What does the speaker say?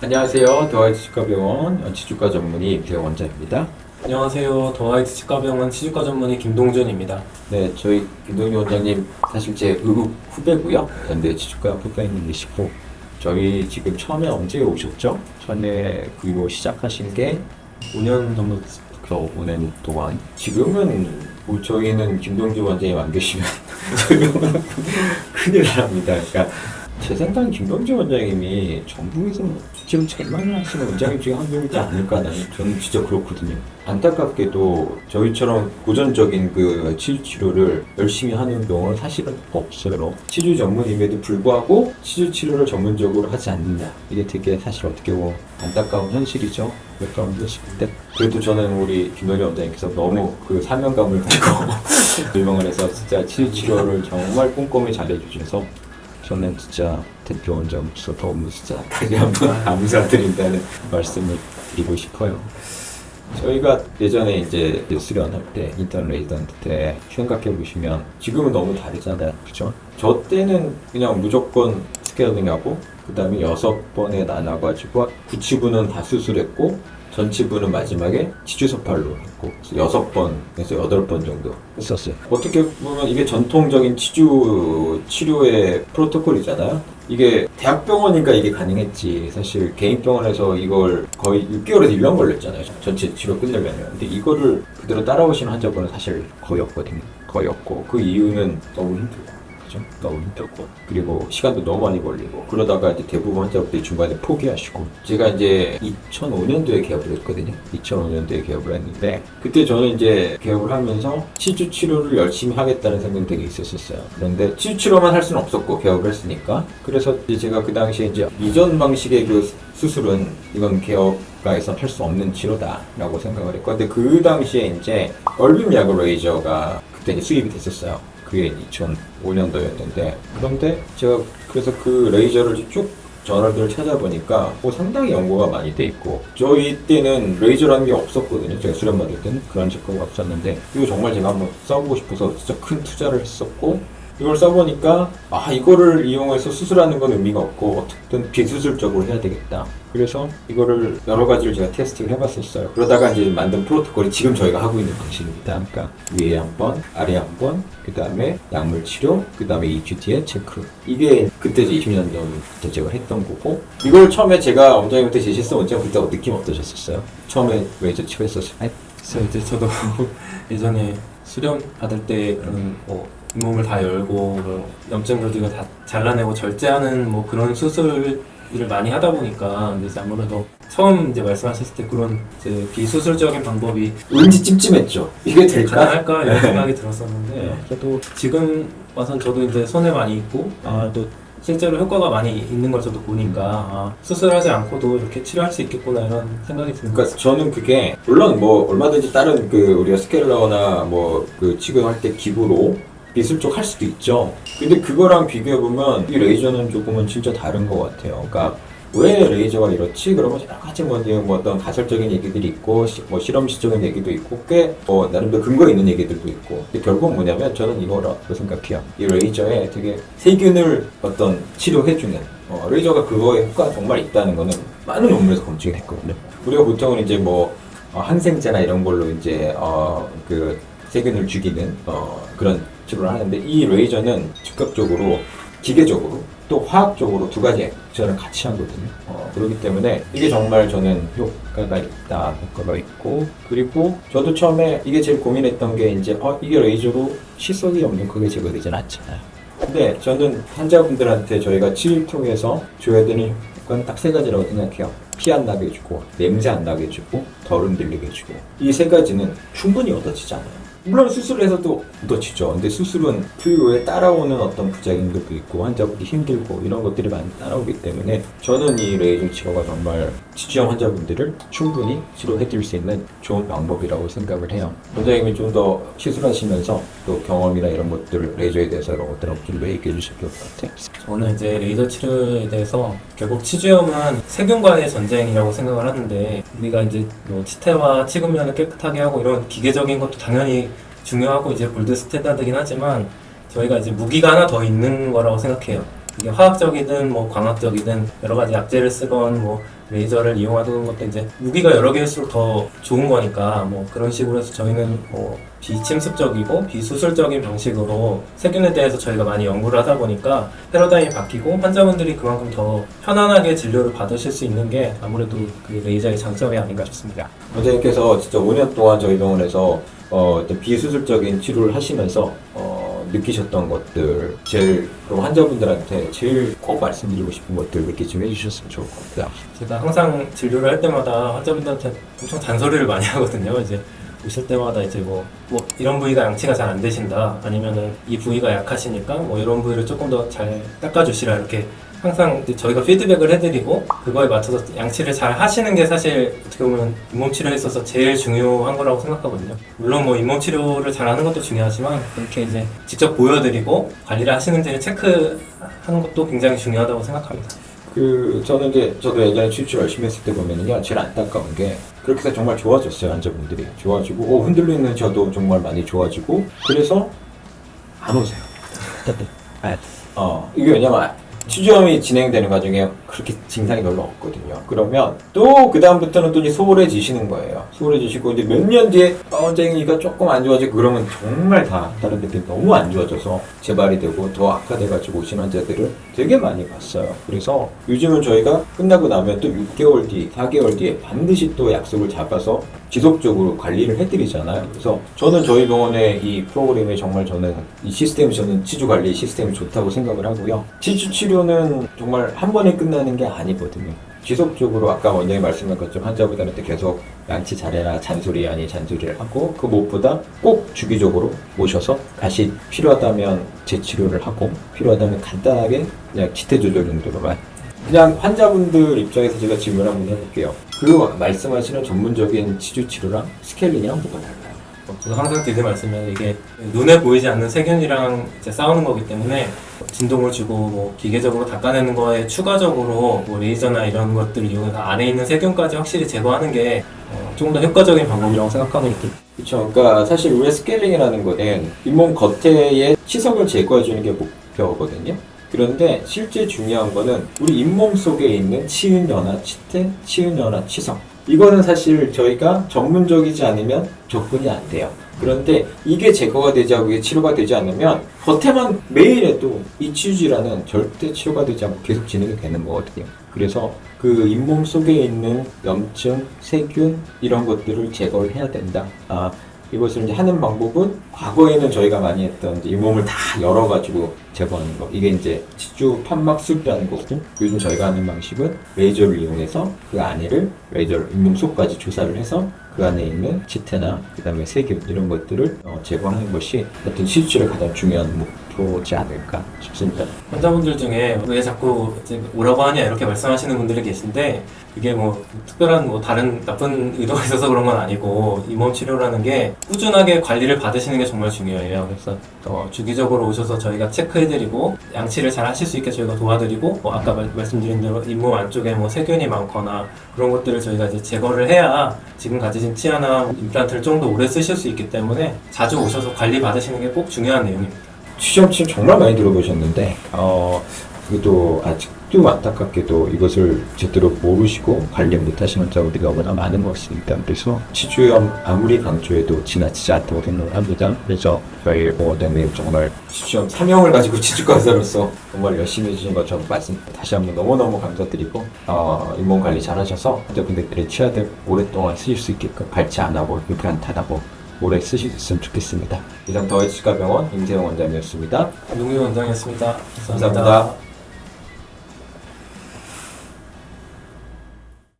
안녕하세요. 더하이트 치과병원 치주과 전문의 임태영 원장입니다. 안녕하세요. 더하이트 치과병원 치주과 전문의 김동준입니다. 네, 저희 김동준 원장님 사실 제 의국 후배고요. 연대 치주과 후배님이시고 저희 지금 처음에 언제 오셨죠? 전에 그리고 시작하신 게 5년 정도 됐습니다. 5년 동안. 지금은 뭐 저희는 김동준 원장님 안 계시면 저희는 큰일 납니다. 그러니까 제 생각엔 김동준 원장님이 전국에서 지금 제일 많이 하시는 원장님 중에 한 명이지 않을까 저는 진짜 그렇거든요. 안타깝게도 저희처럼 고전적인 그 치주 치료를 열심히 하는 병원은 사실은 없어요. 치주 전문임에도 불구하고 치주 치료를 전문적으로 하지 않는다. 이게 되게 사실 어떻게 보면 안타까운 현실이죠. 몇 가운데 싶을 때. 그래도 저는 우리 김동준 원장님께서 너무 그 사명감을 가지고 이 병원에서 진짜 치주 치료를 정말 꼼꼼히 잘해주셔서 저는 진짜 대표 원장으로서 너무 진짜 다시 한번 감사드린다는 말씀을 드리고 싶어요. 저희가 예전에 이제 수련할 때, 인턴 레지던트 때 생각해 보시면 지금은 너무 다르잖아요. 그죠? 저 때는 그냥 무조건 스케일링하고 그 다음에 6번에 나눠가지고 구치부는 다 수술했고 전치부는 마지막에 치주소팔로 했고 6번에서 8번 정도 했었어요. 어떻게 보면 이게 전통적인 치주 치료의 프로토콜이잖아요. 이게 대학병원이니까 이게 가능했지. 사실 개인병원에서 이걸 거의 6개월에서 1년 걸렸잖아요. 전체 치료 끝내려면. 근데 이거를 그대로 따라오시는 환자분은 사실 거의 없거든요. 거의 없고 그 이유는 너무 힘들고. 너무 힘들고 그리고 시간도 너무 많이 걸리고 그러다가 이제 대부분 환자분들이 중간에 포기하시고 제가 이제 2005년도에 개업을 했거든요. 2005년도에 개업을 했는데 그때 저는 이제 개업을 하면서 치주 치료를 열심히 하겠다는 생각이 되게 있었어요. 그런데 치주 치료만 할 수는 없었고 개업을 했으니까 그래서 이제 제가 그 당시에 이제 이전 방식의 그 수술은 이건 개업가에서 할 수 없는 치료다라고 생각을 했고 근데 그 당시에 이제 얼빔 야구 레이저가 그때 이제 수입이 됐었어요. 그게 2005년도였는데 그런데 제가 그래서 그 레이저를 쭉 저널들을 찾아보니까 상당히 연구가 많이 돼 있고 저희 때는 레이저라는 게 없었거든요. 제가 수련 받을 때는 그런 제거가 없었는데 이거 정말 제가 한번 써보고 싶어서 진짜 큰 투자를 했었고 이걸 써보니까 이거를 이용해서 수술하는 건 의미가 없고 어떻든 비수술적으로 해야 되겠다. 그래서 이거를 여러 가지를 제가 테스팅을 해봤었어요. 그러다가 이제 만든 프로토콜이 지금 저희가 하고 있는 방식입니다. 그러니까 위에 한 번, 아래 한 번, 그 다음에 약물 치료, 그 다음에 2주 뒤에 체크. 이게 그때 20년 전부터 제가 했던 거고 이걸 처음에 제가 원장님한테 제시했던 원장님 그때 느낌 어떠셨었어요? 처음에 레이저 치료했었을 때? 그래서 이제 저도 예전에 수련 받을 때 그런 잇몸을 다 열고 염증 교지가 다 잘라내고 절제하는 그런 수술을 많이 하다 보니까 이제 아무래도 처음 이제 말씀하셨을 때 그런 이제 비수술적인 방법이 왠지 찜찜했죠. 이게 될까? 가능할까 이런 생각이 들었었는데 그래도 지금 와선 저도 이제 손에 많이 있고 또 실제로 효과가 많이 있는 걸 저도 보니까 수술하지 않고도 이렇게 치료할 수 있겠구나 이런 생각이 듭니다. 그러니까 저는 그게 물론 얼마든지 다른 우리가 스케일러나 그 치료할 때 기구로 비술적 할 수도 있죠. 근데 그거랑 비교해보면 이 레이저는 조금은 진짜 다른 것 같아요. 그러니까 왜 레이저가 이렇지? 그러면 여러 가지 어떤 가설적인 얘기들이 있고 실험실적인 얘기도 있고 꽤 나름대로 근거 있는 얘기들도 있고 근데 결국 뭐냐면 저는 이거라고 생각해요. 이 레이저에 되게 세균을 치료해주는 레이저가 그거에 효과가 정말 있다는 거는 많은 논문에서 검증이 됐거든요. 우리가 보통은 이제 항생제나 이런 걸로 이제 그 세균을 죽이는 그런 치료를 하는데 이 레이저는 즉각적으로 기계적으로 또 화학적으로 두 가지 액션을 같이 하거든요. 그렇기 때문에 이게 정말 저는 효과가 있고 그리고 저도 처음에 이게 제일 고민했던 게 이제 이게 레이저로 시석이 없는 그게 제거되진 않잖아요. 근데 저는 환자분들한테 저희가 치료를 통해서 줘야 되는 효과는 딱 3가지라고 생각해요. 피 안 나게 해주고 냄새 안 나게 해주고 덜 흔들리게 해주고 이 3가지는 충분히 얻어지잖아요. 물론 수술을 해서도 얻어지죠. 근데 수술은 그 외에 따라오는 어떤 부작용들도 있고 환자분이 힘들고 이런 것들이 많이 따라오기 때문에 저는 이 레이저 치료가 정말 치주형 환자분들을 충분히 치료해드릴 수 있는 좋은 방법이라고 생각을 해요. 원장님이 좀 더 시술하시면서 또 경험이나 이런 것들 레이저에 대해서 이런 것들을 좀 얘기해 주실 것 같아요. 저는 이제 레이저 치료에 대해서 결국 치주염은 세균과의 전쟁이라고 생각을 하는데 우리가 이제 치태와 치근면을 깨끗하게 하고 이런 기계적인 것도 당연히 중요하고 이제 골드 스탠다드긴 하지만 저희가 이제 무기가 하나 더 있는 거라고 생각해요. 이게 화학적이든 광학적이든 여러 가지 약제를 쓰건 레이저를 이용하는 것도 이제 무기가 여러 개일수록 더 좋은 거니까 뭐 그런 식으로 해서 저희는 뭐 비침습적이고 비수술적인 방식으로 세균에 대해서 저희가 많이 연구를 하다 보니까 패러다임이 바뀌고 환자분들이 그만큼 더 편안하게 진료를 받으실 수 있는 게 아무래도 그 레이저의 장점이 아닌가 싶습니다. 원장님께서 진짜 5년 동안 저희 병원에서 어떤 비수술적인 치료를 하시면서 느끼셨던 것들, 제일 그럼 환자분들한테 제일 꼭 말씀드리고 싶은 것들 이렇게 좀 해주셨으면 좋을 것 같아요. 제가 항상 진료를 할 때마다 환자분들한테 엄청 잔소리를 많이 하거든요. 이제 오실 때마다 이제 뭐 이런 부위가 양치가 잘 안 되신다, 아니면은 이 부위가 약하시니까 뭐 이런 부위를 조금 더 잘 닦아주시라, 이렇게 항상 이제 저희가 피드백을 해드리고 그거에 맞춰서 양치를 잘 하시는 게 사실 어떻게 보면 잇몸 치료에 있어서 제일 중요한 거라고 생각하거든요. 물론 뭐 잇몸 치료를 잘하는 것도 중요하지만 그렇게 이제 직접 보여드리고 관리를 하시는지를 체크하는 것도 굉장히 중요하다고 생각합니다. 저는 이제 저도 예전에 치료 열심히 했을 때 보면은요, 제일 안타까운 게 그렇게 해서 정말 좋아졌어요. 환자분들이 좋아지고 흔들려 있는 저도 정말 많이 좋아지고, 그래서 안 오세요. 이게 왜냐면 치주염이 진행되는 과정에 그렇게 증상이 별로 없거든요. 그러면 또 그 다음부터는 또 이제 소홀해지시는 거예요. 소홀해지시고 이제 몇 년 뒤에 원장이가 조금 안 좋아지고 그러면 정말 다 다른 데들이 너무 안 좋아져서 재발이 되고 더 악화돼가지고 오신 환자들을 되게 많이 봤어요. 그래서 요즘은 저희가 끝나고 나면 또 6개월 뒤, 4개월 뒤에 반드시 또 약속을 잡아서 지속적으로 관리를 해드리잖아요. 그래서 저는 저희 병원의 이 프로그램에 정말 저는 이 시스템이, 저는 치주 관리 시스템이 좋다고 생각을 하고요. 치주 치료는 정말 한 번에 끝나는 게 아니거든요. 지속적으로 아까 원장님 말씀한 것처럼 환자분들한테 계속 양치 잘해라 잔소리 아니 잔소리를 하고, 그 무엇보다 꼭 주기적으로 모셔서 다시 필요하다면 재치료를 하고, 필요하다면 간단하게 그냥 치태 조절 정도로만, 그냥 환자분들 입장에서 제가 질문 한번 해볼게요. 그 말씀하시는 전문적인 치주 치료랑 스케일링이랑 뭐가 달라요? 저도 항상 드리는 말씀은 이게 눈에 보이지 않는 세균이랑 이제 싸우는 거기 때문에 진동을 주고 뭐 기계적으로 닦아내는 거에 추가적으로 뭐 레이저나 이런 것들을 이용해서 안에 있는 세균까지 확실히 제거하는 게 조금 더 효과적인 방법이라고 생각하고 있습니다. 그렇죠. 그러니까 사실 우리의 스케일링이라는 거는 잇몸 겉에의 치석을 제거해주는 게 목표거든요. 그런데 실제 중요한 거는 우리 잇몸 속에 있는 치은연화, 치태, 치은연화, 치석. 이거는 사실 저희가 전문적이지 않으면 접근이 안 돼요. 그런데 이게 제거가 되지 않고 이게 치료가 되지 않으면 겉에만 매일 해도 이 치주질환은 절대 치료가 되지 않고 계속 진행이 되는 거거든요. 그래서 그 잇몸 속에 있는 염증, 세균 이런 것들을 제거를 해야 된다. 이것을 이제 하는 방법은 과거에는 저희가 많이 했던 이제 잇몸을 다 열어가지고 제거하는 거. 이게 이제 치주 판막술이라는 거거든요. 요즘 저희가 하는 방식은 레이저를 이용해서 그 안에를 레이저를 잇몸 속까지 조사를 해서 그 안에 있는 치태나 그 다음에 세균 이런 것들을 제거하는 것이 어떤 치주치료의 가장 중요한 목표지 않을까 싶습니다. 환자분들 중에 왜 자꾸 이제 오라고 하냐 이렇게 말씀하시는 분들이 계신데, 그게 뭐 특별한 뭐 다른 나쁜 의도가 있어서 그런 건 아니고, 잇몸 치료라는 게 꾸준하게 관리를 받으시는 게 정말 중요해요. 그래서 주기적으로 오셔서 저희가 체크해드리고 양치를 잘 하실 수 있게 저희가 도와드리고, 뭐 아까 말씀드린 대로 잇몸 안쪽에 뭐 세균이 많거나 그런 것들을 저희가 이제 제거를 해야 지금 가지신 치아나 임플란트를 좀 더 오래 쓰실 수 있기 때문에 자주 오셔서 관리 받으시는 게 꼭 중요한 내용입니다. 치주염증 정말 많이 들어보셨는데 그래도 아직도 안타깝게도 이것을 제대로 모르시고 관리 못하시는 환자분들이 너무나 많은 것 같습니다. 그래서 치주염 아무리 강조해도 지나치지 않다고 생각을 합니다. 그래서 저희 원장님 정말 치주염 사명을 가지고 치주과사로서 정말 열심히 해주신 것처럼 말씀 다시 한번 너무너무 감사드리고, 잇몸 관리 잘하셔서 환자분들의 치아들 오랫동안 쓰실 수 있게끔 닳지 안 하고 불안타하고 오래 쓰실 수 있으면 좋겠습니다. 이상 더해치과병원 임세영 원장이었습니다. 노무현 원장이었습니다. 감사합니다.